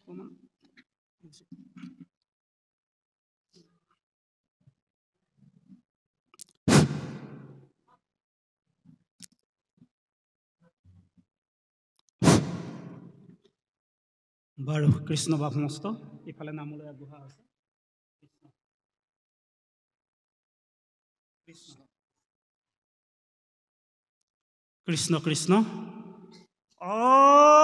বাৰু কৃষ্ণ বা সমস্ত ইফালে নামলৈ আগবঢ়া আছে কৃষ্ণ কৃষ্ণ হৰি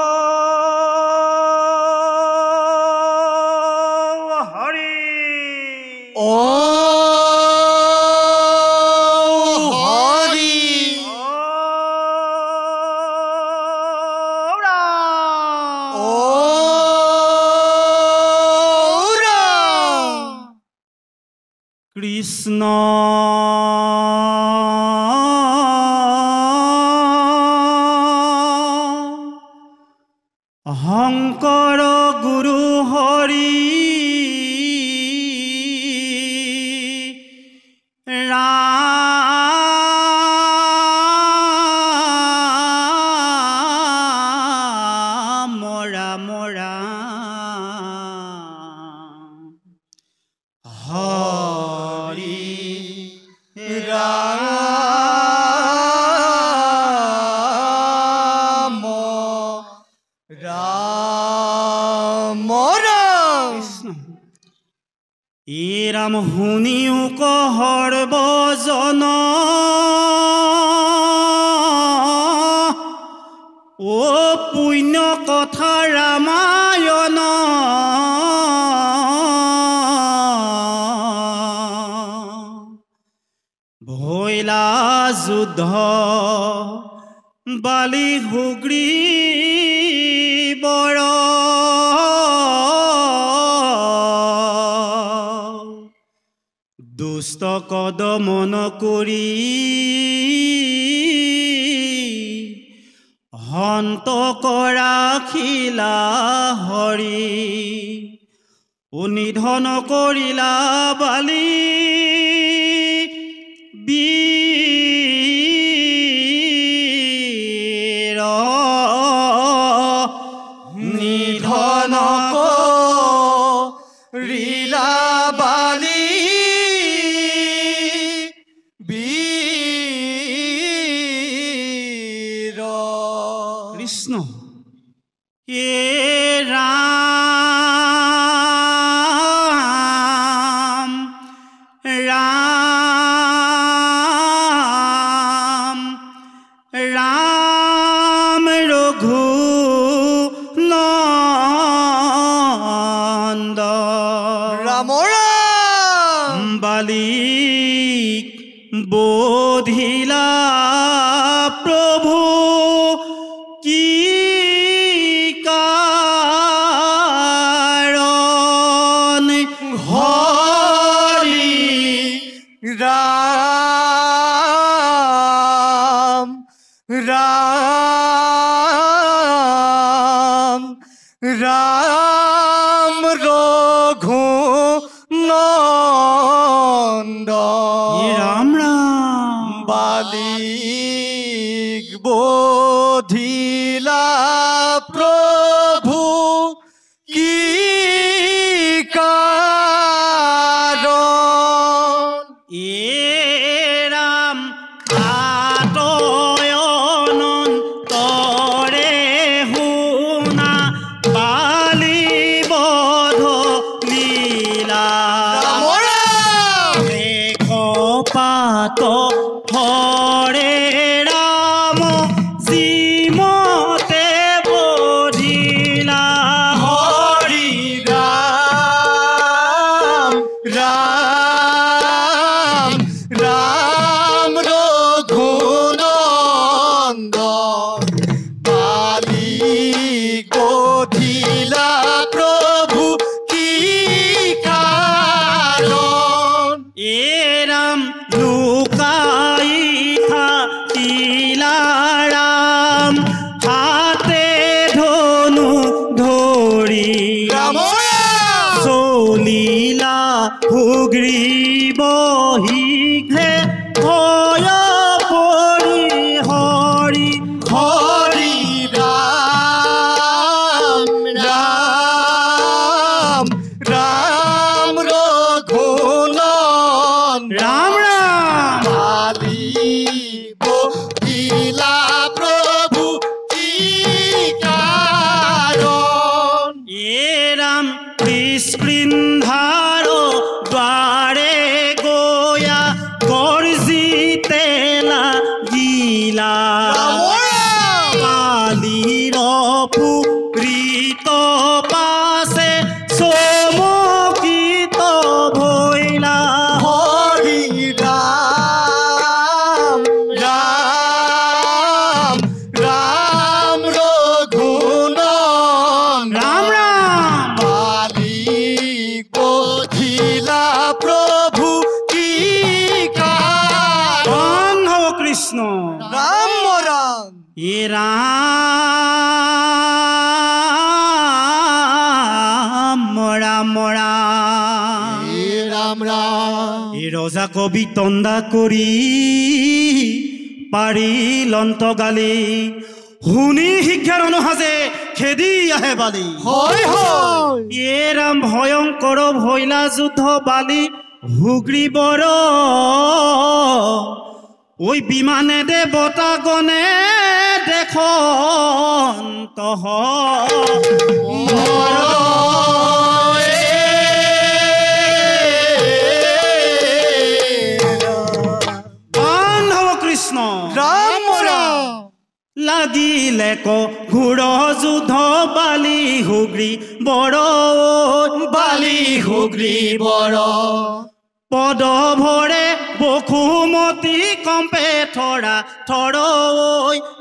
কৃষ্ণ শংকৰ গুৰু হৰি ৰাম ৰাম ৰাম হৰি ৰাম ৰাম কৃষ্ণ ই ৰাম শুনিও সৰ্বজন ও পুণ্য কথা ৰামায়ণ ভৈলা যুদ্ধ বালি সুগ্ৰীবৰ দুষ্ট কদমন কৰি হন্ত কৰা খিলা হৰি নিধন কৰিলা বালি বীৰ নিধন কৰিলা বালি বীৰ কৃষ্ণ এ ৰাম ৰাম ৰাম ৰঘু নন্দ ৰাম ৰাম বালিক বোধিলা প্ৰভু কি কাৰণ হৰি ৰাম ৰাম ৰাম ৰঘু নন্দ ৰাম ৰাম বালিক বোধিলা প্ৰভু কি কাৰণ এ ৰাম আতয়ন তৰে শুনা বালি বধ লীলা পাত হৰে ৰাম শ্ৰীমতে বধিলা হৰি ৰাম ৰাম ৰাম ৰঘু নন্দ বালিক বোধিলা প্ৰভু কি কাৰণ এ ৰাম লুকাই থাকিলা ৰাম হাতে ধনু ধৰি ৰাম চলিলা সুগ্ৰীব শীঘ্ৰে ভয় পৰি হৰি হৰি ৰাম ৰাম কিষ্কৃন্ধাৰ দ্বাৰে গয়া গৰ্জিতে লাগিলা কালিৰ পুৰীত পাছে চমকিত ভৈলা হৰি ৰাম ৰাম ৰাম ৰঘুনন্দন ৰাম ৰাম বালি গঠিলা প্ৰভু কি কাৰণ ধন হব কৃষ্ণ ৰাম ৰাম এ ৰাম ৰাম ৰাম হে ৰাম ৰাম এই ৰজা কবি তন্দা কৰি পাৰিলন্ত গালি শুনি শিক্ষাৰ অনুসাজে খেদি আহে বালি হয় হয় এ ৰাম ভয়ংকৰ ভৈলা যুদ্ধ বালি হুগ্ৰীবৰ ঐ বিমানে দেৱতা গণে দেখন্ত বান্ধৱ কৃষ্ণ ৰাম ৰাম লাগিলে ক ঘূৰ যুদ্ধ বালি হুগ্ৰী বৰ বালি হুগ্ৰী বৰ পদ ভৰে বসুমতী কম্পে থৰা থৰ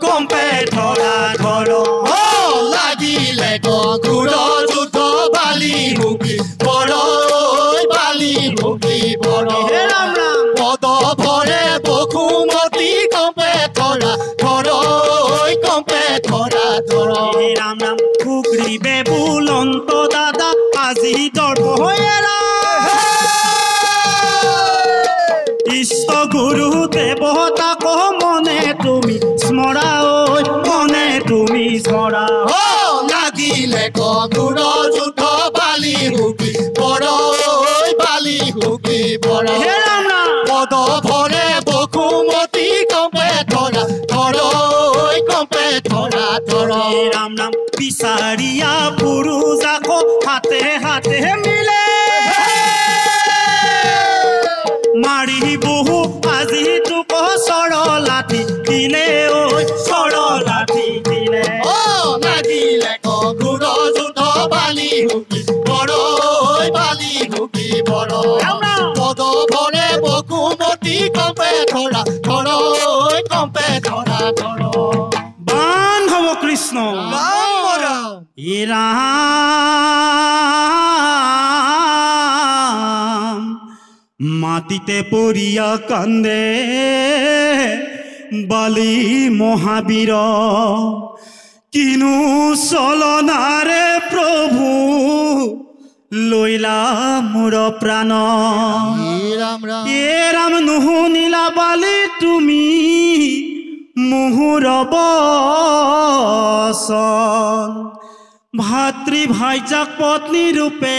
কম্পে থৰা থৰ লাগিলে গৰুড় যুদ্ধ বালি হুগ্ৰী বৰ বালি হুগ্ৰী বৰ হে ৰাম ৰাম পদ ভৰে বসুমতী কম্পে থৰা থৰ কম্পে থৰা থৰ হে ৰাম ৰাম হুগ্ৰীবে বুলন্ত দাদা আজি দৰ্প হৈৰা ইষ্ট গুৰু দেৱতাক মনে তুমি স্মৰা ঐ মনে তুমি স্মৰা লাগিলে গৰুড় যুদ্ধ বালি হুগ্ৰী বৰ বালি হুগ্ৰী বৰ হে ৰাম ৰাম পদ ভৰে বসুমতী কম্পে থৰা থৰ কম্পে থৰা থৰ হে ৰাম ৰাম বিচাৰিয়া পুৰুষাক হাতে হাতে মিলে মাৰি বহু আজি তোক সৰলাঠি দিলে ঐ সৰলাঠি দিলে লাগিলে গৰুড় যুদ্ধ বালি হুগ্ৰী বৰ বালি হুগ্ৰী বৰ পদ ভৰে বসুমতী কম্পে থৰা থৰ কম্পে থৰা থৰ বান্ধৱ কৃষ্ণ ৰাম ৰাম এ ৰাম মাটিতে পৰিয়া কান্দে বালি মহাবীৰ কিনো চলনাৰে প্ৰভু লৈলা মোৰ প্ৰাণ ৰাম ৰাম এ ৰাম নুশুনিলা বালি তুমি মুহুৰ বচন ভাতৃ ভাইজাক পত্নী ৰূপে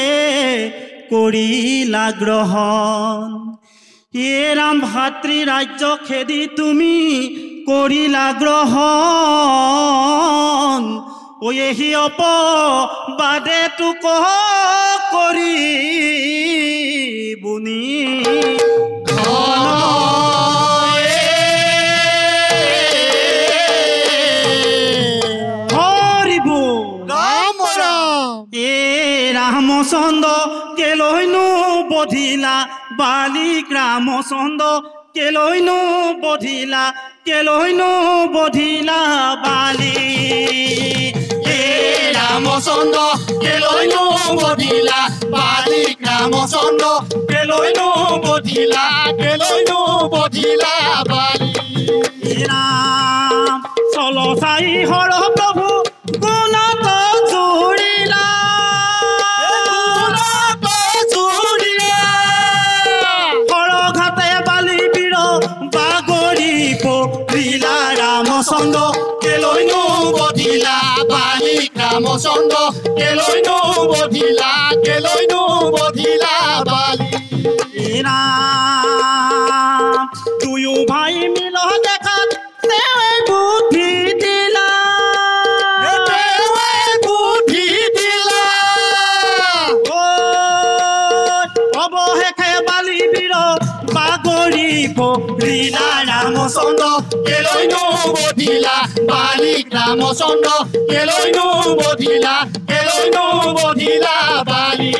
কৰিলা গ্ৰহণ এ ৰাম ভাতৃ ৰাজ্য খেদি তুমি কৰিলা গ্ৰহণ ঐ এহি অপবাদে তোক কৰি বুনি হৰিব ৰাম ৰাম এ ৰামচন্দ্ৰ কেলৈনো বধিলা বালিক ৰামচন্দ্ৰ কেলৈনো বধিলা বালি হে ৰামচন্দ্ৰ কেলৈনো বধিলা বালিক ৰামচন্দ্ৰ কেলৈনো বধিলা বালি ৰাম চল চাই হৰ প্ৰভু গুণত জুৰিলা হৰ ঘাটে বালি বীৰ বাগৰি পৰিলা ৰামচন্দ্ৰ কেলৈনো বধিলা বালিক ৰামচন্দ্ৰ কেলৈনো বধিলা বালি ৰাম দুয়ো ভাই মিল দেখাত তেৱে বুদ্ধি দিলা বুদ্ধি দিলা ঐ বধিলা ৰামচন্দ্ৰ কেলৈনো বধিলা বালিক ৰামচন্দ্ৰ কেলৈনো বধিলা বালি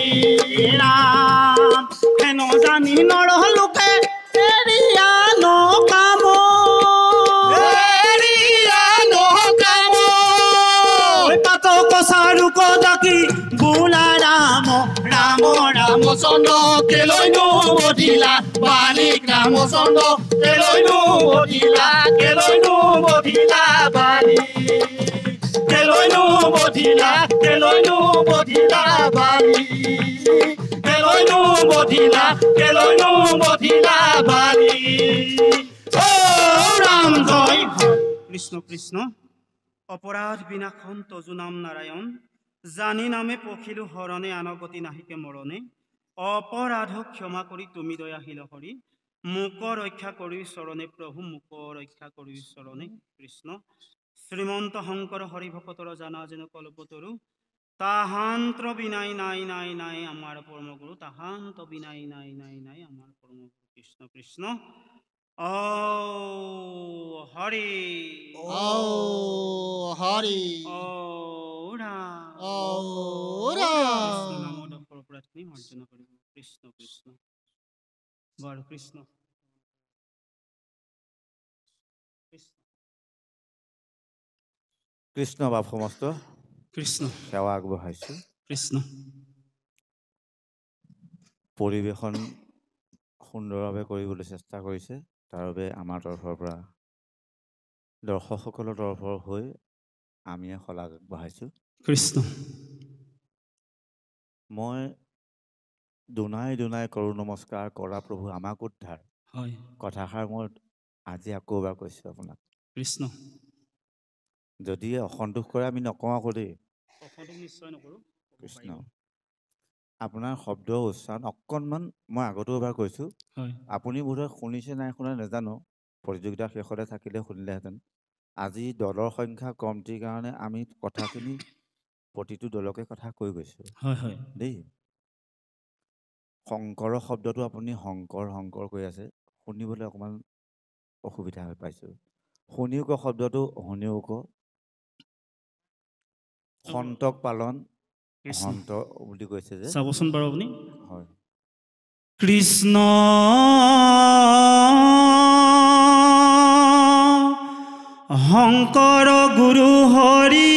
ৰাম হেন জানি নৰলোকে এৰিয়া নকাম এৰিয়া নকাম পাত কছাৰু কদাকি বোলা ৰাম ৰাম ৰাম ৰামচন্দ্ৰ কেলৈনো বধিলা বালিক ৰামচন্দ্ৰ কেলৈনো বধিলা বালি কেলৈনো বধিলা বালি কেলৈনো বধিলা বালি ও ৰাম জয় কৃষ্ণ কৃষ্ণ অপৰাধ বিনাশন তজু নাম নাৰায়ণ জানি নামে পখিলো হৰণে আনগতি নাহিকে মৰণে অপৰাধ ক্ষমা কৰি তুমি দয়াশীল হৰি মোক ৰক্ষা কৰি চৰণে প্ৰভু মোক ৰক্ষা কৰি চৰণে কৃষ্ণ শ্ৰীমন্ত শংকৰ হৰি ভকতৰ জানা যেন কল্পতৰু তাহান্ত্ৰ বিনাই নাই নাই নাই আমাৰ পৰমগুৰু তাহান্ত বিনাই নাই নাই নাই আমাৰ পৰমগুৰু কৃষ্ণ কৃষ্ণ ও হৰি হৰি ও ৰাম ৰাম নামৰ দশৰ অপৰাধখিনি মাৰ্জনা কৰিব কৃষ্ণ কৃষ্ণ বাৰু কৃষ্ণ কৃষ্ণ বাপ সমস্ত কৃষ্ণ সেৱা আগবঢ়াইছোঁ কৃষ্ণ পৰিৱেশন সুন্দৰভাৱে কৰিবলৈ চেষ্টা কৰিছে তাৰ বাবে আমাৰ তৰফৰ পৰা দৰ্শকসকলৰ তৰফৰ হৈ আমি শলাগ আগবঢ়াইছোঁ কৃষ্ণ মই দুনাই দুনাই কৰোঁ নমস্কাৰ কৰা প্ৰভু আমাক উদ্ধাৰ হয় কথাষাৰ মই আজি আকৌ এবাৰ কৈছোঁ আপোনাক কৃষ্ণ যদি অসন্তোষ কৰে আমি নকওঁ আকৌ দেই অসন্তোষ নিশ্চয় নকৰোঁ কৃষ্ণ আপোনাৰ শব্দৰ উচ্চাৰণ অকণমান মই আগতেও এবাৰ কৈছোঁ হয় আপুনি বোধহয় শুনিছে নাই শুনা নাজানো প্ৰতিযোগিতাৰ শেষতে থাকিলে শুনিলেহেঁতেন আজি দলৰ সংখ্যা কমটিৰ কাৰণে আমি কথাখিনি প্ৰতিটো দলকে কথা কৈ গৈছোঁ হয় হয় দেই শংকৰৰ শব্দটো আপুনি শংকৰ শংকৰ কৈ আছে শুনিবলৈ অকণমান অসুবিধা হৈ পাইছোঁ শুনিও ক শব্দটো শুনিও ক সন্তক পালন কৃষ্ণ সন্ত বুলি কৈছে যে চাবচোন বাৰু আপুনি হয় কৃষ্ণ শংকৰ গুৰু হৰি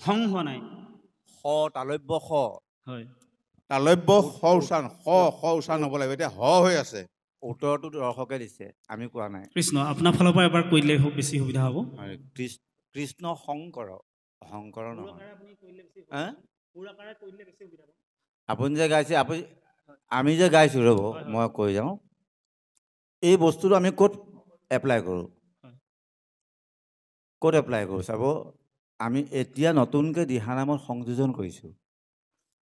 সং হোৱা নাই স তালব্য স হয় তালব্য স উচ্চাৰণ হ'ব লাগিব এতিয়া হ হৈ আছে উত্তৰটো দৰ্শকে দিছে আমি কোৱা নাই কৃষ্ণ আপোনাৰ ফালৰ পৰা এবাৰ কৈ দিলে বেছি সুবিধা হ'ব হয়, কৃষ্ণ শংকৰ শংকৰ নহয় হা? আপুনি যে গাইছে আমি যে গাইছোঁ ৰ'ব মই কৈ যাওঁ এই বস্তুটো আমি ক'ত এপ্লাই কৰোঁ ক'ত এপ্লাই কৰোঁ চাব আমি এতিয়া নতুনকৈ দিহানামত সংযোজন কৰিছোঁ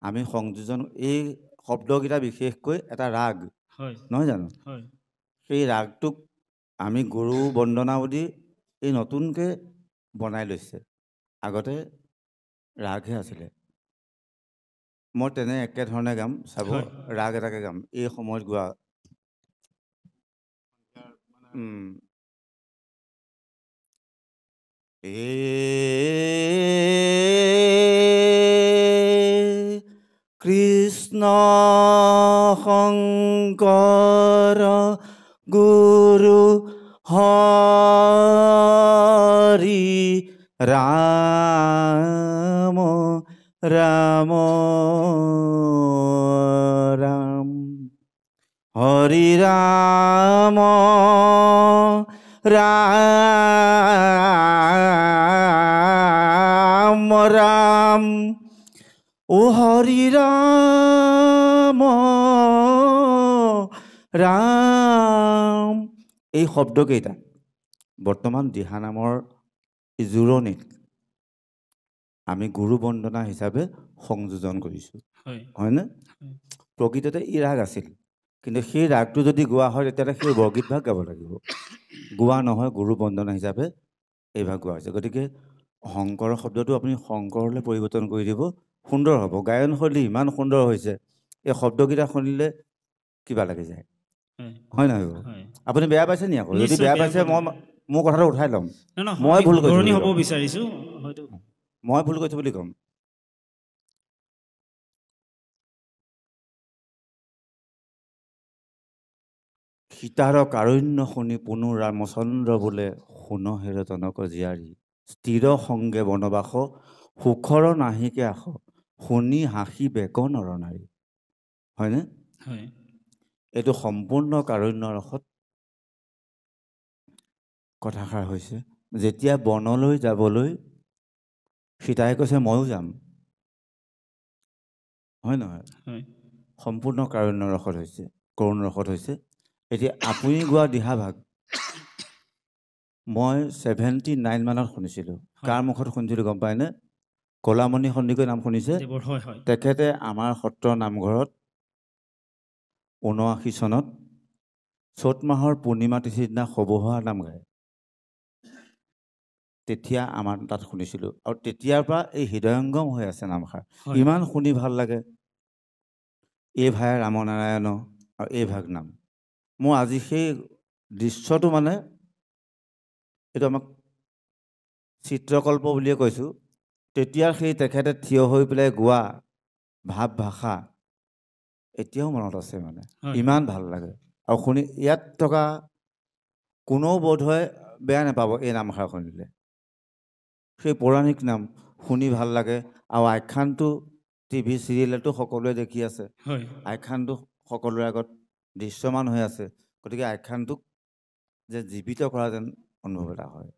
আমি সংযোজন এই শব্দকেইটা বিশেষকৈ এটা ৰাগ হয় নহয় জানো হয় সেই ৰাগটোক আমি গুৰু বন্দনাৱলী এই নতুনকৈ বনাই লৈছে আগতে ৰাগহে আছিলে মই তেনে একেধৰণে গাম চাব হয়। ৰাগ এটাকে গাম এই সময়ত গোৱা কৃষ্ণ শংকৰ গুৰু হৰি ৰাম ৰাম ৰাম হৰি ৰাম ৰাম ৰাম ও হৰি ৰাম ৰাম এই শব্দকেইটা বৰ্তমান দিহানামৰ জোৰণিত আমি গুৰু বন্দনা হিচাপে সংযোজন কৰিছোঁ হয়নে প্ৰকৃততে ই ৰাগ আছিল কিন্তু সেই ৰাগটো যদি গোৱা হয় তেতিয়াহ'লে সেই বৰগীত ভাগ গাব লাগিব গোৱা নহয় গুৰু বন্দনা হিচাপে এই ভাগ গোৱা হৈছে গতিকে শংকৰ শব্দটো আপুনি শংকৰলৈ পৰিৱৰ্তন কৰি দিব, সুন্দৰ হ'ব। গায়নশৈলী ইমান সুন্দৰ হৈছে, এই শব্দকেইটা শুনিলে কিবা লাগি যায়, হয় হয় নহয় বাৰু? হয় আপুনি বেয়া পাইছে নি? আকৌ যদি নিশ্চয় বেয়া বেয়া পাইছে পোৱা মই মোৰ কথাটো উঠাই ল'ম। নহয় মই ভুল কৰিছোঁ শুধৰণি বুলি হ'ব ক'ম। বিচাৰিছোঁ হয়তো মই ভুল কৰিছোঁ বুলি ক'ম। সীতাৰ কাৰুণ্য শুনি পুনু ৰামচন্দ্ৰ বোলে, শুন হেৰ জনক জীয়াৰী, স্থিৰ সংগে বনবাস, সুখৰ নাহিকে আস, শুনি হাঁহি বেক নৰ নাৰী। হয়নে? হয় এইটো সম্পূৰ্ণ কাৰুণ্য ৰসত কথাষাৰ হৈছে। যেতিয়া বনলৈ যাবলৈ সীতাই কৈছে ময়ো যাম, হয় নহয়? হয় সম্পূৰ্ণ কাৰুণ্য ৰসত হৈছে, কৰুণ ৰসত হৈছে। এতিয়া আপুনি গোৱা দিহাভাগ মই 79 মানত শুনিছিলোঁ। হয়। কাৰ মুখত শুনিছিলোঁ গম পায়নে? কলামণি সন্দিকৈ নাম শুনিছে? দেৱৰ হয় হয় তেখেতে আমাৰ সত্ৰৰ নামঘৰত 79 চনত চ'ত মাহৰ পূৰ্ণিমা তিথিৰ দিনা সবহুৱা নাম গায়। তেতিয়া আমাৰ তাত শুনিছিলোঁ, আৰু তেতিয়াৰ পৰা এই হৃদয়ংগম হৈ আছে নামষাৰ। হয় ইমান শুনি ভাল লাগে। এই ভাই ৰামনাৰায়ণ আৰু এই ভাগ নাম। মোৰ আজি সেই দৃশ্যটো মানে এইটো আমাক চিত্ৰকল্প বুলিয়ে কৈছোঁ। তেতিয়া সেই তেখেতে থিয় হৈ পেলাই গোৱা ভাৱ ভাষা এতিয়াও মনত আছে মানে। হয় ইমান ভাল লাগে। আৰু শুনি ইয়াত থকা কোনেও বোধহয় বেয়া নাপাব এই নামষাৰ শুনিলে। সেই পৌৰাণিক নাম শুনি ভাল লাগে। আৰু আখ্যানটো টিভি চিৰিয়েলতো সকলোৱে দেখি আছে। হয় আখ্যানটো সকলোৰে আগত দৃশ্যমান হৈ আছে। গতিকে আখ্যানটোক যে জীৱিত কৰা যেন অনুভৱ এটা হয়।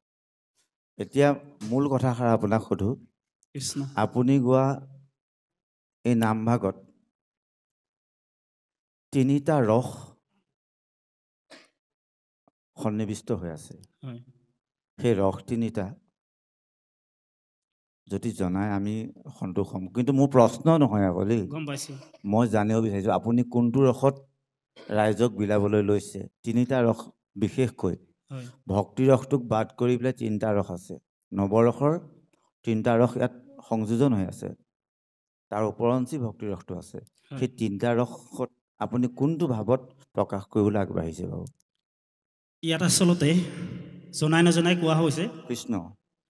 এতিয়া মূল কথাষাৰ আপোনাক সোধোঁ, কৃষ্ণ আপুনি গোৱা এই নামভাগত তিনিটা ৰস সন্নিৱিষ্ট হৈ আছে। হয় সেই ৰস তিনিটা যদি জনাই আমি সন্তোষ হ'ম। কিন্তু মোৰ প্ৰশ্ন নহয় আকৌ দেই, গম পাইছোঁ মই জানিব বিচাৰিছোঁ আপুনি কোনটো ৰসত ৰাইজক বিলাবলৈ লৈছে। তিনিটা ৰস বিশেষকৈ হয় ভক্তি ৰসটোক বাদ কৰি পেলাই তিনিটা ৰস আছে। নৱৰসৰ তিনিটা ৰস ইয়াত সংযোজন হৈ আছে, তাৰ ওপৰঞ্চি ভক্তি ৰসটো আছে। হয় সেই তিনিটা ৰসত আপুনি কোনটো ভাৱত প্ৰকাশ কৰিবলৈ আগবাঢ়িছে বাৰু? ইয়াত আচলতে জনাই নজনাই কোৱা হৈছে কৃষ্ণ।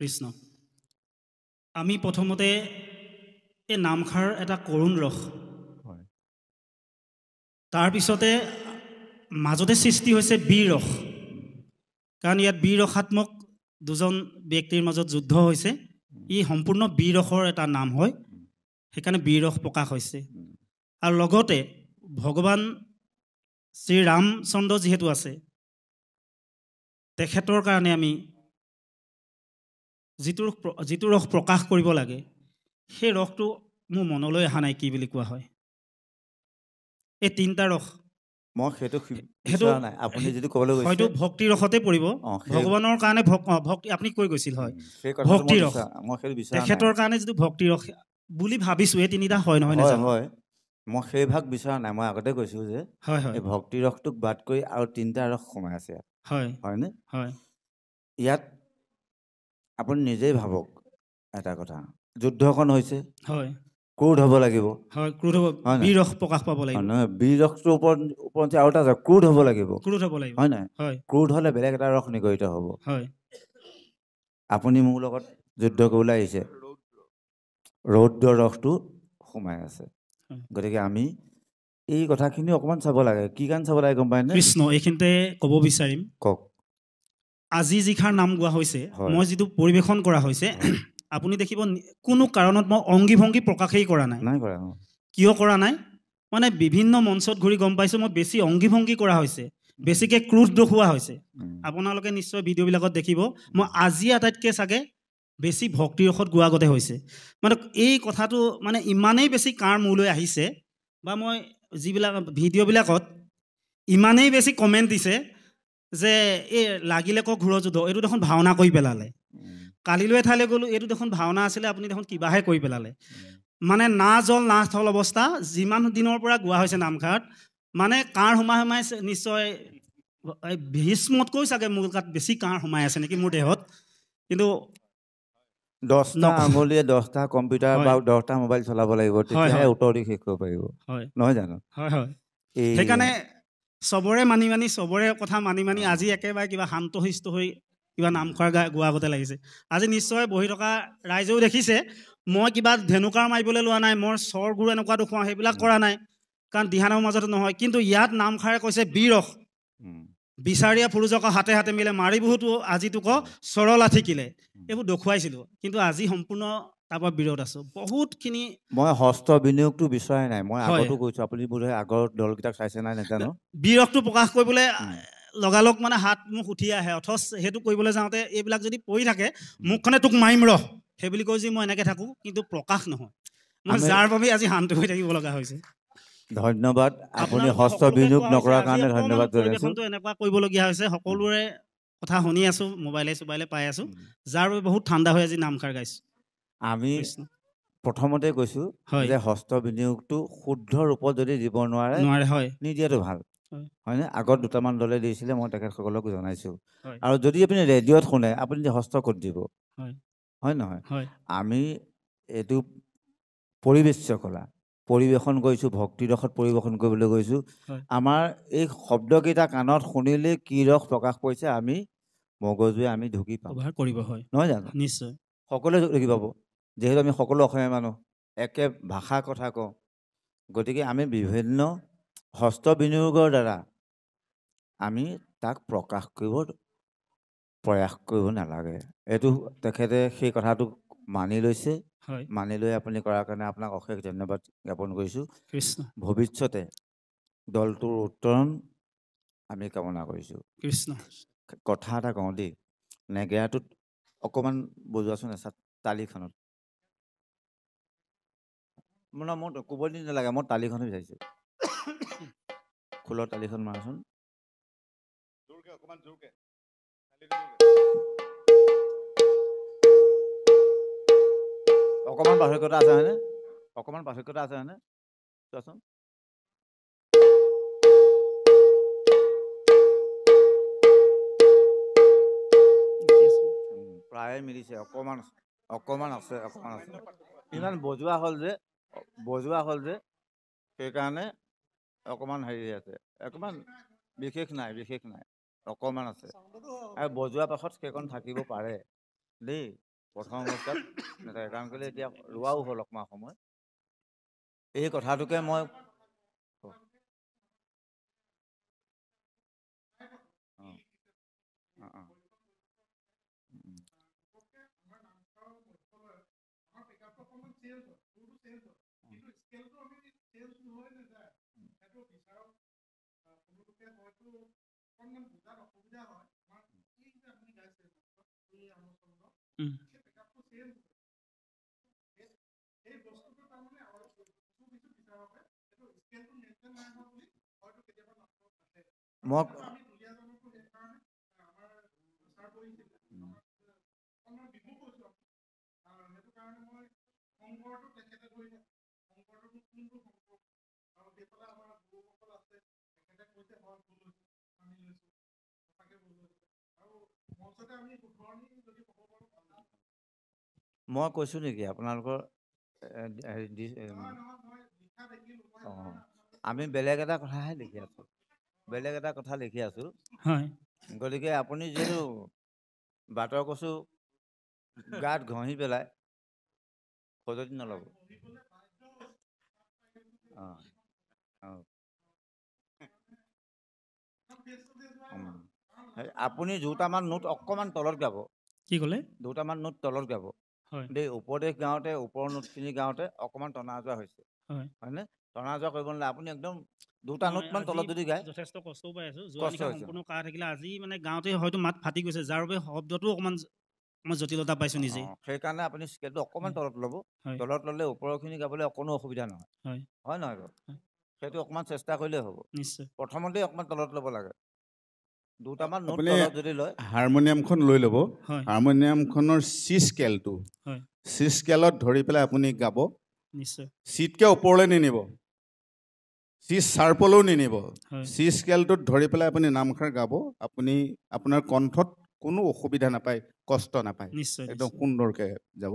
কৃষ্ণ। আমি প্ৰথমতে এই নামষাৰ এটা কৰুণ ৰস, হয় তাৰপিছতে মাজতে সৃষ্টি হৈছে বীৰ ৰস। কাৰণ ইয়াত বীৰ ৰসাত্মক দুজন ব্যক্তিৰ মাজত যুদ্ধ হৈছে। ই সম্পূৰ্ণ বীৰ ৰসৰ এটা নাম হয়, সেইকাৰণে বীৰ ৰস প্ৰকাশ হৈছে। আৰু লগতে ভগৱান শ্ৰীৰামচন্দ্ৰ যিহেতু আছে, তেখেতৰ কাৰণে আমি যিটো ৰস প্ৰকাশ কৰিব লাগে, সেই ৰসটো মোৰ মনলৈ অহা নাই কি বুলি কোৱা হয়। এই তিনিটা ৰস মই সেইটো সেইটো বিচৰা নাই। আপুনি যদি ক'বলৈ হয়তো গৈছে ভক্তি ৰসতে পৰিব। সেই ভগৱানৰ কাৰণে ভক্তি আপুনি কৈ গৈছিল হয় সেই কথাটো ভক্তি ৰস। মই সেইটো বিচৰা নাই। তেখেতৰ কাৰণে যিটো ভক্তি ৰস বুলি ভাবিছোঁ, এই তিনিটা হয় নহয় হয় নাজানো। হয়, মই সেই ভাগ বিচৰা নাই। মই আগতে কৈছোঁ যে হয় হয় এই ভক্তি ৰসটোক বাদ কৰি আৰু তিনিটা ৰস সোমাই আছে ইয়াত, হয় হয়নে? হয় ইয়াত আপুনি নিজেই ভাবক এটা কথা, যুদ্ধখন হৈছে, হয় ক্ৰোধ হ'ব লাগিব, হয় ক্ৰোধ হয় বীৰ নহয়? ৰস প্ৰকাশ পাব লাগিব। নহয়, বীৰ ৰসটোৰ ওপৰত আৰু এটা আছে, ক্ৰোধ হ'ব লাগিব, ক্ৰোধ হ'ব লাগিব। হয় নহয়? হয় ক্ৰোধ হ'লে বেলেগ এটা ৰস নিগৰিত হ'ব। হয় আপুনি মোৰ লগত যুদ্ধ কৰিবলৈ আহিছে, ৰৌদ্ৰ ৰসটো সোমাই আছে। হয়। গতিকে আমি এই কথাখিনি অকণমান চাব লাগে। কি কাৰণে চাব লাগে গম পায়নে? কৃষ্ণ, এইখিনিতে ক'ব বিচাৰিম, কওক। আজি যিষাৰ নাম গোৱা হৈছে, হয়। মই যিটো পৰিৱেশন কৰা হৈছে, হয়। আপুনি দেখিব কোনো কাৰণত মই অংগী ভংগী প্ৰকাশেই কৰা নাই। নাই কৰা। কিয় কৰা নাই? মানে বিভিন্ন মঞ্চত ঘূৰি গম পাইছোঁ মই বেছি অংগী ভংগী কৰা হৈছে, বেছিকৈ ক্ৰোধ দেখুওৱা হৈছে। আপোনালোকে নিশ্চয় ভিডিঅ'বিলাকত দেখিব, মই আজি আটাইতকৈ চাগে বেছি ভক্তি ৰসত গোৱা আগতে হৈছে। মানে এই কথাটো মানে ইমানেই বেছি কাৰ মূৰলৈ আহিছে, বা মই যিবিলাক ভিডিঅ'বিলাকত ইমানেই বেছি কমেণ্ট দিছে যে এই লাগিলে কওক ঘূৰ যুদ্ধ, এইটো দেখোন ভাওনা কৰি পেলালে। কালিলৈ এঠাইলৈ গ'লোঁ, এইটো দেখোন ভাওনা আছিলে, আপুনি দেখোন কিবাহে কৰি পেলালে। মানে না জল না স্থল অৱস্থা, যিমান দিনৰ পৰা গোৱা হৈছে নামঘাট, মানে কাঁড় সোমাই নিশ্চয় ভীষ্মতকৈ চাগে মোৰ গাত বেছি কাঁড় সোমাই আছে নেকি মোৰ দেহত। কিন্তু 10টা আঙুলিয়ে 10টা কম্পিউটাৰ হয়। বা 10টা মোবাইল চলাব লাগিব তেতিয়াহে হয়। উত্তৰ দি শেষ কৰিব পাৰিব হয় নহয় জানো হয় হয় এই সেইকাৰণে চবৰে মানি চবৰে কথা মানি আজি একেবাৰে কিবা শান্তশিষ্ট হৈ কিবা নামখৰ গোৱা আগতে লাগিছে আজি নিশ্চয় বহি থকা ৰাইজেও দেখিছে মই কিবা ধেনুকাৰ মাৰিবলৈ লোৱা নাই মই স্বৰ গুৰু এনেকুৱা দেখুৱাওঁ সেইবিলাক কৰা নাই কাৰণ দিহানামৰ মাজতে নহয় কিন্তু ইয়াত নামখাৰে কৈছে বীৰস উম, বিচাৰিয়া ফুৰুজক হাতে হাতে মিলে মাৰি বহুতো আজিটোক চৰলা ঠিকিলে এইবোৰ দেখুৱাইছিলোঁ কিন্তু আজি সম্পূৰ্ণ তাৰ পৰা বিৰত আছোঁ বহুতখিনি মই হস্ত বিনিয়োগটো বিচৰাই নাই মই হয় আগতো কৈছো আপুনি বোধহয় আগৰ দলকেইটাক চাইছে নাই নাজানো বীৰসটো প্ৰকাশ কৰিবলৈ উম, লগালগ মানে হাত মুখ উঠি আহে অথচ সেইটো কৰিবলৈ যাওঁতে এইবিলাক যদি পৰি থাকে উম। মুখখনে তোক মাৰিম ৰহ সেই বুলি কৈ যদি মই এনেকৈ থাকোঁ কিন্তু প্ৰকাশ নহয় মই আমি যাৰ বাবে আজি শান্ত হৈ থাকিব লগা হৈছে ধন্যবাদ আপুনি আপোনালোকক হস্ত সকলোকে বিনিয়োগ কোৱা হৈছে, নকৰাৰ আজি কাৰণে অকণমান ধন্যবাদ জনাইছো পৰিৱেশনটো এনেকুৱা কৰিবলগীয়া হৈছে সকলোৰে কথা শুনি আছোঁ মোবাইলে চোবাইলে পাই আছোঁ যাৰ বাবে বহুত ঠাণ্ডা হৈ আজি নামষাৰ গাইছোঁ আমি কৃষ্ণ প্ৰথমতে কৈছো হয় যে হস্ত বিনিয়োগটো শুদ্ধ ৰূপত যদি দিব নোৱাৰে নোৱাৰে হয় নিদিয়াটো ভাল হয় হয়নে আগত দুটামান দলে দিছিলে মই তেখেতসকলক জনাইছো হয় আৰু যদি আপুনি ৰেডিঅ'ত শুনে আপুনি যে হস্ত ক'ত দিব হয় হয় নহয় হয় আমি এইটো পৰিবেশ্য কলা পৰিৱেশন কৰিছোঁ ভক্তি ৰসত পৰিৱেশন কৰিবলৈ গৈছোঁ হয় আমাৰ এই শব্দকেইটা কাণত শুনিলে কি ৰস প্ৰকাশ কৰিছে আমি মগজুৱে আমি ঢুকি পাম ব্যৱহাৰ কৰিব হয় নহয় জানো নিশ্চয় সকলোৱে ঢুকি পাব যিহেতু আমি সকলো অসমীয়া মানুহ একে ভাষাৰ কথা কওঁ গতিকে আমি বিভিন্ন হস্ত বিনিয়োগৰ দ্বাৰা আমি তাক প্ৰকাশ কৰিব প্ৰয়াস কৰিব নালাগে এইটো তেখেতে সেই কথাটো মানি লৈছে হয় মানি লৈ আপুনি কৰাৰ কাৰণে আপোনাক অশেষ ধন্যবাদ জ্ঞাপন কৰিছোঁ কৃষ্ণ ভৱিষ্যতে দলটোৰ উত্তৰণ আমি কামনা কৰিছোঁ কৃষ্ণ কথা এটা কওঁ দেই নেগেৰাটোত অকণমান বজোৱাচোন এচাত তালিখনত মানে মোৰ ক'বলৈ নালাগে মই তালিখন বিচাৰিছোঁ খোলৰ তালিখন মাৰচোন অকণমান পাৰ্থক্যতা আছে হয়নে অকণমান পাৰ্থক্যতা আছে হয়নে চোৱাচোন প্ৰায়ে মিলিছে অকণমান অকণমান আছে ইমান বজোৱা হ'ল যে সেইকাৰণে অকণমান হেৰি আছে অকণমান বিশেষ নাই অকণমান আছে আৰু বজোৱা পাছত সেইকণ থাকিব পাৰে দেই প্ৰথম অৱস্থাত নাথাকে কাৰণ কেলৈ এতিয়া ৰোৱাও হ'ল অকণমান সময় এই কথাটোকে মই মই মই কৈছোঁ নেকি আপোনালোকৰ আমি বেলেগ এটা কথাহে লিখি আছোঁ বেলেগ এটা কথা লিখি আছোঁ হয় গতিকে আপুনি যিহেতু বাটৰ কচু গাত ঘঁহি পেলাই খজতি নল'ব অঁ অঁ আপুনি দুটামান নোট অকণমান তলত গাব কি ক'লে দুটামান নোট তলত গাব হয় দেই উপদেশ গাওঁতে ওপৰৰ নোটখিনি গাওঁতে অকণমান টনা আজোৰা হৈছে হয় হয়নে টনা আজোৰা কৰিব নালাগে আপুনি একদম দুটা মই নোটমান আজি তলত যদি গায় যথেষ্ট কষ্টও পাই আছোঁ যোৱা কষ্ট নিশা হৈছে সম্পূৰ্ণ কাহ থাকিলে আজি মানে গাঁৱতে হয়তো মাত ফাটি গৈছে যাৰ বাবে শব্দটো অকণমান মই জটিলতা পাইছোঁ নিজেই সেইকাৰণে আপুনি স্কেলটো অকণমান তলত ল'ব হয় তলত ল'লে ওপৰৰখিনি গাবলৈ অকণো অসুবিধা নহয় হয় হয় নহয় বাৰু হয়। সেইটো অকণমান চেষ্টা কৰিলেই হ'ব নিশ্চয় প্ৰথমতে অকণমান তলত ল'ব লাগে দুটামান নোট আপুনি তলত যদি লয় হাৰমনিয়ামখন লৈ ল'ব হয় হাৰমনিয়ামখনৰ চি স্কেলটো হয় চি স্কেলত ধৰি পেলাই আপুনি গাব নিশ্চয় চিটকৈ ওপৰলৈ নিনিব চি চাৰ্পলৈও নিনিব হয় চি স্কেলটোত ধৰি পেলাই আপুনি নামষাৰ গাব আপুনি আপোনাৰ কণ্ঠত কোনো অসুবিধা নাপায়, কষ্ট নাপায়, নিশ্চয় একদম নিশ্চয়। সুন্দৰকৈ যাব।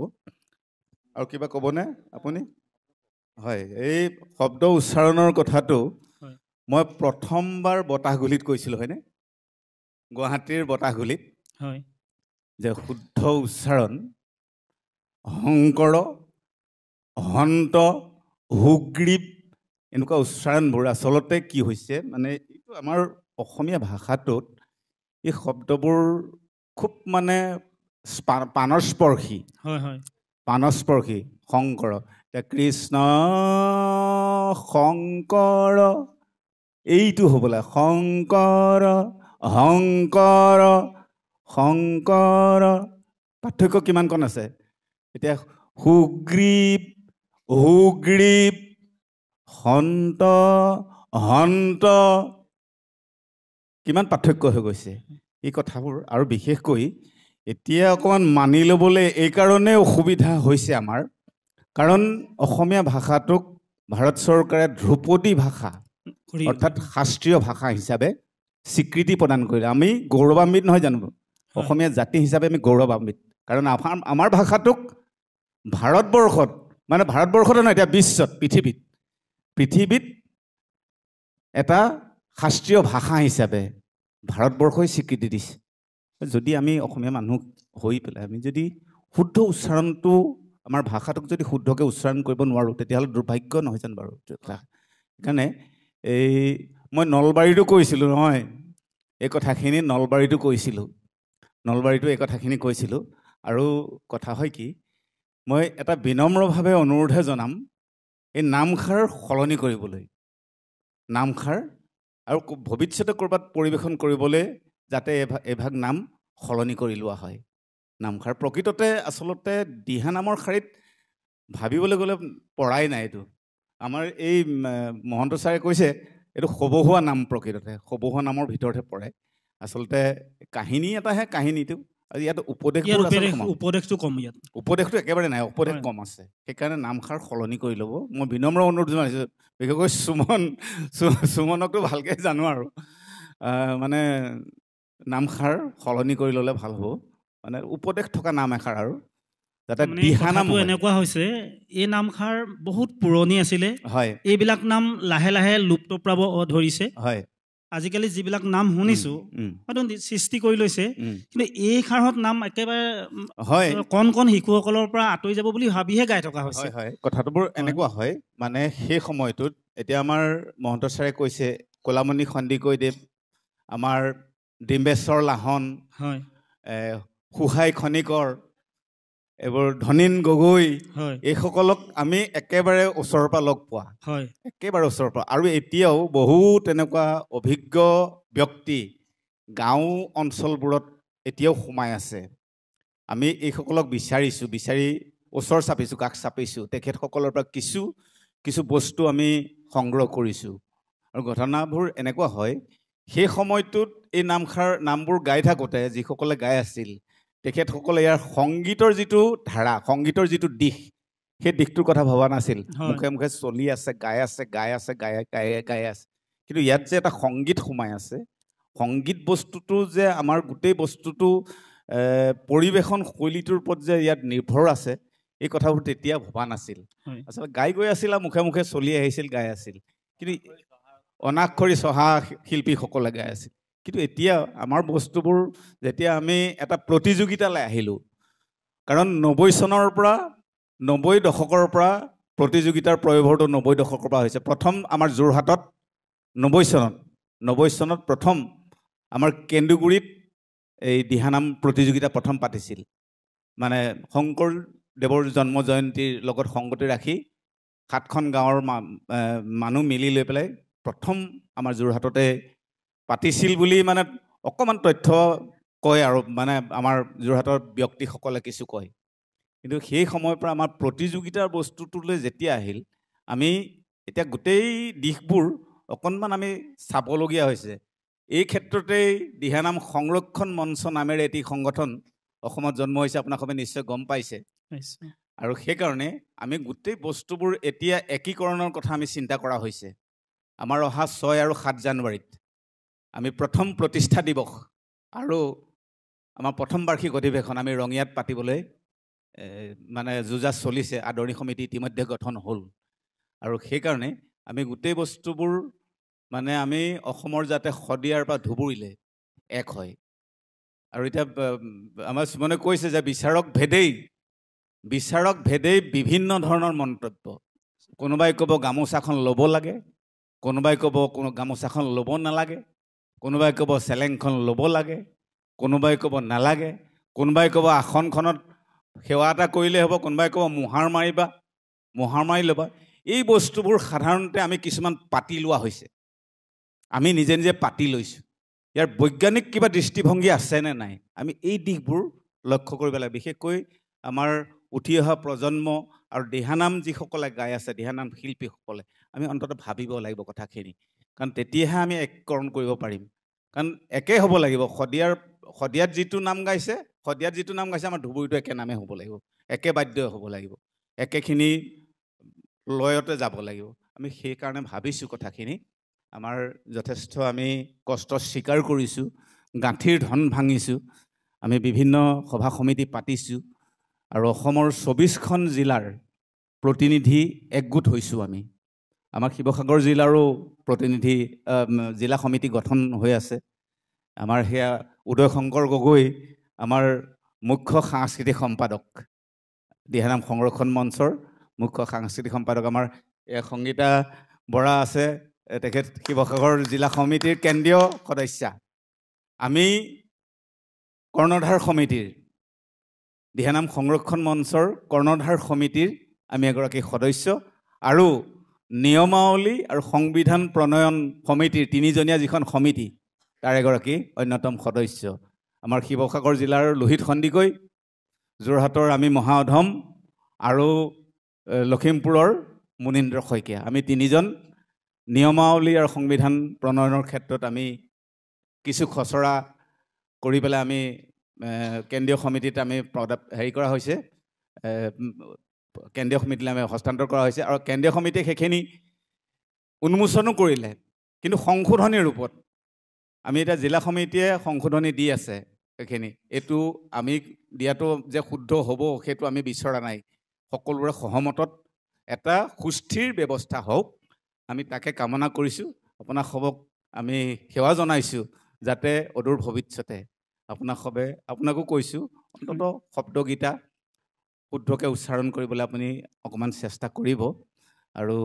আৰু কিবা ক'বনে আপুনি? হয়, এই শব্দ উচ্চাৰণৰ কথাটো হয় মই প্ৰথমবাৰ বতাহগুলিত কৈছিলোঁ, হয়নে? গুৱাহাটীৰ বতাহগুলিত হয় যে শুদ্ধ উচ্চাৰণ শংকৰ, হন্ত, সুগ্ৰীৱ এনেকুৱা উচ্চাৰণবোৰ আচলতে কি হৈছে মানে এইটো আমাৰ অসমীয়া ভাষাটোত এই শব্দবোৰ খুব মানে প্ৰাণস্পৰ্শী। হয় হয় প্ৰাণস্পৰ্শী শংকৰ, এতিয়া কৃষ্ণ শংকৰ এইটো হ'বলা শংকৰ শংকৰ শংকৰ পাৰ্থক্য কিমানকণ আছে? এতিয়া সুগ্ৰীৱ সুগ্ৰীৱ হন্ত হন্ত কিমান পাৰ্থক্য হৈ গৈছে এই কথাবোৰ। আৰু বিশেষকৈ এতিয়া অকণমান মানি ল'বলৈ এইকাৰণে অসুবিধা হৈছে আমাৰ, কাৰণ অসমীয়া ভাষাটোক ভাৰত চৰকাৰে ধ্ৰুপদী ভাষা কৰি অৰ্থাৎ শাস্ত্ৰীয় ভাষা হিচাপে স্বীকৃতি প্ৰদান কৰিলে। আমি গৌৰৱান্বিত নহয় জানো? হয়। অসমীয়া জাতি হিচাপে আমি গৌৰৱান্বিত, কাৰণ আমাৰ ভাষাটোক ভাৰতবৰ্ষত মানে ভাৰতবৰ্ষতে নহয়, এতিয়া বিশ্বত পৃথিৱীত এটা শাস্ত্ৰীয় ভাষা হিচাপে ভাৰতবৰ্ষই স্বীকৃতি দিছে। যদি আমি অসমীয়া মানুহ হৈ পেলাই আমি যদি শুদ্ধ উচ্চাৰণটো আমাৰ ভাষাটোক যদি শুদ্ধকৈ উচ্চাৰণ কৰিব নোৱাৰোঁ, তেতিয়াহ'লে দুৰ্ভাগ্য নহয় জানো বাৰু? সেইকাৰণে এই মই নলবাৰীতো কৈছিলোঁ নহয়, এই কথাখিনি নলবাৰীতো কৈছিলোঁ, এই কথাখিনি কৈছিলোঁ। আৰু কথা হয় কি, মই এটা বিনম্ৰভাৱে অনুৰোধহে জনাম এই নামষাৰ সলনি কৰিবলৈ, নামষাৰ আৰু ভৱিষ্যতে ক'ৰবাত পৰিৱেশন কৰিবলৈ যাতে এভাগ নাম সলনি কৰি লোৱা হয়। নামষাৰ প্ৰকৃততে আচলতে দিহানামৰ শাৰীত ভাবিবলৈ গ'লে পৰাই নাই এইটো। আমাৰ এই মহন্ত ছাৰে কৈছে এইটো সবহুৱা নাম, প্ৰকৃততে সবহুৱা নামৰ ভিতৰতহে পৰে। আচলতে কাহিনী এটাহে কাহিনীটো, আৰু ইয়াত উপদেশবোৰ উপদেশটো কম, ইয়াত উপদেশটো একেবাৰে নাই, উপদেশ হয়। কম আছে। সেইকাৰণে নামষাৰ সলনি কৰি ল'ব মই বিনম্ৰ অনুৰোধ জনাইছোঁ। বিশেষকৈ সুমনকতো ভালকৈ জানো আৰু মানে নামষাৰ সলনি কৰি ল'লে ভাল হ'ব, মানে উপদেশ থকা নাম এষাৰ আৰু যাতে মানে দিহানাম কথাটো হয়। এনেকুৱা হৈছে, এই নামষাৰ বহুত পুৰণি আছিলে, হয় এইবিলাক নাম লাহে লাহে লুপ্ত পাব ধৰিছে। হয় আজিকালি যিবিলাক নাম শুনিছোঁ হয়তো সৃষ্টি কৰি লৈছে, কিন্তু এই শাৰত নাম একেবাৰে হয় কণ কণ শিশুসকলৰ পৰা আঁতৰি যাব বুলি ভাবিহে গাই থকা হৈছে। হয় হয় কথাটোবোৰ এনেকুৱা হয়, মানে সেই সময়টোত এতিয়া আমাৰ মহন্ত ছাৰে কৈছে কলামণি সন্দিকৈদেৱ, আমাৰ ডিম্বেশ্বৰ লাহন, হয় সুহাই খনিকৰ, এইবোৰ ধনীন গগৈ, হয় এইসকলক আমি একেবাৰে ওচৰৰ পৰা লগ পোৱা, হয় একেবাৰে ওচৰৰ পৰা। আৰু এতিয়াও বহু তেনেকুৱা অভিজ্ঞ ব্যক্তি গাঁও অঞ্চলবোৰত এতিয়াও সোমাই আছে। আমি এইসকলক বিচাৰি ওচৰ চাপিছোঁ, কাষ চাপিছোঁ, তেখেতসকলৰ পৰা কিছু বস্তু আমি সংগ্ৰহ কৰিছোঁ। আৰু ঘটনাবোৰ এনেকুৱা হয়, সেই সময়টোত এই নামবোৰ গাই থাকোঁতে যিসকলে গাই আছিল, তেখেতসকলে ইয়াৰ সংগীতৰ যিটো ধাৰা, সংগীতৰ যিটো দিশ, সেই দিশটোৰ কথা ভবা নাছিল। হয়। মুখে মুখে চলি আছে, গাই আছে। কিন্তু ইয়াত যে এটা সংগীত সোমাই আছে, সংগীত বস্তুটো যে আমাৰ গোটেই বস্তুটো পৰিৱেশন শৈলীটোৰ ওপৰত যে ইয়াত নিৰ্ভৰ আছে, এই কথাবোৰ তেতিয়া ভবা নাছিল। হয় আচলতে গাই গৈ আছিল আৰু মুখে মুখে চলি আহিছিল, গাই আছিল। কিন্তু অনাক্ষৰী চহা শিল্পীসকলে গাই আছিল। কিন্তু এতিয়া আমাৰ বস্তুবোৰ যেতিয়া আমি এটা প্ৰতিযোগিতালৈ আহিলোঁ, কাৰণ 90 দশকৰ পৰা প্ৰতিযোগিতাৰ প্ৰয়োভৰটো 90 দশকৰ পৰা হৈছে। প্ৰথম আমাৰ যোৰহাটত 90 চনত প্ৰথম আমাৰ কেন্দুগুৰিত এই দিহানাম প্ৰতিযোগিতা প্ৰথম পাতিছিল। মানে শংকৰদেৱৰ জন্ম জয়ন্তীৰ লগত সংগতি ৰাখি 7খন গাঁৱৰ মানুহ মিলি লৈ পেলাই প্ৰথম আমাৰ যোৰহাটতে পাতিছিল বুলি মানে অকণমান তথ্য কয়, আৰু মানে আমাৰ যোৰহাটৰ ব্যক্তিসকলে কিছু কয়। কিন্তু সেই সময়ৰ পৰা আমাৰ প্ৰতিযোগিতাৰ বস্তুটোলৈ যেতিয়া আহিল, আমি এতিয়া গোটেই দিশবোৰ অকণমান আমি চাবলগীয়া হৈছে। এই ক্ষেত্ৰতেই দিহানাম সংৰক্ষণ মঞ্চ নামেৰে এটি সংগঠন অসমত জন্ম হৈছে, আপোনালোকে নিশ্চয় গম পাইছে। আৰু সেইকাৰণে আমি গোটেই বস্তুবোৰ এতিয়া একীকৰণৰ কথা আমি চিন্তা কৰা হৈছে। আমাৰ অহা 6 আৰু 7 জানুৱাৰীত আমি প্ৰথম প্ৰতিষ্ঠা দিৱস, আৰু আমাৰ প্ৰথম বাৰ্ষিক অধিৱেশন আমি ৰঙিয়াত পাতিবলৈ মানে যুঁজা চলিছে। আদৰণি সমিতি ইতিমধ্যে গঠন হ'ল আৰু সেইকাৰণে আমি গোটেই বস্তুবোৰ মানে আমি অসমৰ যাতে শদিয়াৰ পৰা ধুবুৰীলৈ এক হয়। আৰু এতিয়া আমাৰ সুমনে কৈছে যে বিচাৰক ভেদেই বিভিন্ন ধৰণৰ মন্তব্য। কোনোবাই ক'ব গামোচাখন ল'ব লাগে, কোনোবাই ক'ব কোনো গামোচাখন ল'ব নালাগে, কোনোবাই ক'ব চেলেংখন ল'ব লাগে, কোনোবাই ক'ব নালাগে, কোনোবাই ক'ব আসনখনত সেৱা এটা কৰিলে হ'ব, কোনোবাই ক'ব মোহাৰ মাৰি ল'বা। এই বস্তুবোৰ সাধাৰণতে আমি কিছুমান পাতি লোৱা হৈছে, আমি নিজে নিজে পাতি লৈছোঁ। ইয়াৰ বৈজ্ঞানিক কিবা দৃষ্টিভংগী আছেনে নাই, আমি এই দিশবোৰ লক্ষ্য কৰিব লাগে। বিশেষকৈ আমাৰ উঠি অহা প্ৰজন্ম আৰু দিহানাম যিসকলে গাই আছে, দিহানাম শিল্পীসকলে, আমি অন্ততঃ ভাবিব লাগিব কথাখিনি, কাৰণ তেতিয়াহে আমি একীকৰণ কৰিব পাৰিম। কাৰণ একে হ'ব লাগিব। শদিয়াত যিটো নাম গাইছে আমাৰ ধুবুৰীটো একে নামে হ'ব লাগিব, একে বাদ্যই হ'ব লাগিব, একেখিনি লয়তে যাব লাগিব। আমি সেইকাৰণে ভাবিছোঁ কথাখিনি। আমাৰ যথেষ্ট আমি কষ্ট স্বীকাৰ কৰিছোঁ, গাঁঠিৰ ধন ভাঙিছোঁ, আমি বিভিন্ন সভা সমিতি পাতিছোঁ আৰু অসমৰ 24খন জিলাৰ প্ৰতিনিধি একগোট হৈছোঁ আমি। আমাৰ শিৱসাগৰ জিলাৰো প্ৰতিনিধি জিলা সমিতি গঠন হৈ আছে। আমাৰ সেয়া উদয় শংকৰ গগৈ আমাৰ মুখ্য সাংস্কৃতিক সম্পাদক, দিহানাম সংৰক্ষণ মঞ্চৰ মুখ্য সাংস্কৃতিক সম্পাদক। আমাৰ সংগীতা বৰা আছে, তেখেত শিৱসাগৰ জিলা সমিতিৰ কেন্দ্ৰীয় সদস্যা। আমি কৰ্ণধাৰ সমিতিৰ, দিহানাম সংৰক্ষণ মঞ্চৰ কৰ্ণধাৰ সমিতিৰ আমি এগৰাকী সদস্য আৰু নিয়মাৱলী আৰু সংবিধান প্ৰণয়ন সমিতিৰ 3জনীয়া যিখন সমিতি তাৰ এগৰাকী অন্যতম সদস্য। আমাৰ শিৱসাগৰ জিলাৰ লোহিত সন্দিকৈ, যোৰহাটৰ আমি মহাধম আৰু লখিমপুৰৰ মুনীন্দ্ৰ শইকীয়া, আমি 3জন নিয়মাৱলী আৰু সংবিধান প্ৰণয়নৰ ক্ষেত্ৰত আমি কিছু খচৰা কৰি পেলাই আমি কেন্দ্ৰীয় সমিতিত আমি হেৰি কৰা হৈছে, কেন্দ্ৰীয় সমিতিলৈ আমি হস্তান্তৰ কৰা হৈছে আৰু কেন্দ্ৰীয় সমিতিয়ে সেইখিনি উন্মোচনো কৰিলে। কিন্তু সংশোধনীৰ ৰূপত আমি এতিয়া জিলা সমিতিয়ে সংশোধনী দি আছে সেইখিনি। এইটো আমি দিয়াটো যে শুদ্ধ হ'ব সেইটো আমি বিচৰা নাই, সকলোৰে সহমতত এটা সুস্থিৰ ব্যৱস্থা হওক, আমি তাকে কামনা কৰিছোঁ। আপোনাক সবক আমি সেৱা জনাইছোঁ যাতে অদূৰ ভৱিষ্যতে আপোনাকো কৈছোঁ অন্ততঃ শব্দকেইটা শুদ্ধকৈ উচ্চাৰণ কৰিবলৈ আপুনি অকণমান চেষ্টা কৰিব আৰু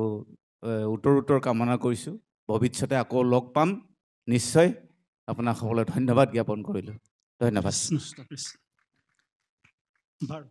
উত্তৰ কামনা কৰিছোঁ। ভৱিষ্যতে আকৌ লগ পাম নিশ্চয়। আপোনাক সকলোকে ধন্যবাদ জ্ঞাপন কৰিলোঁ। ধন্যবাদ। বাৰু।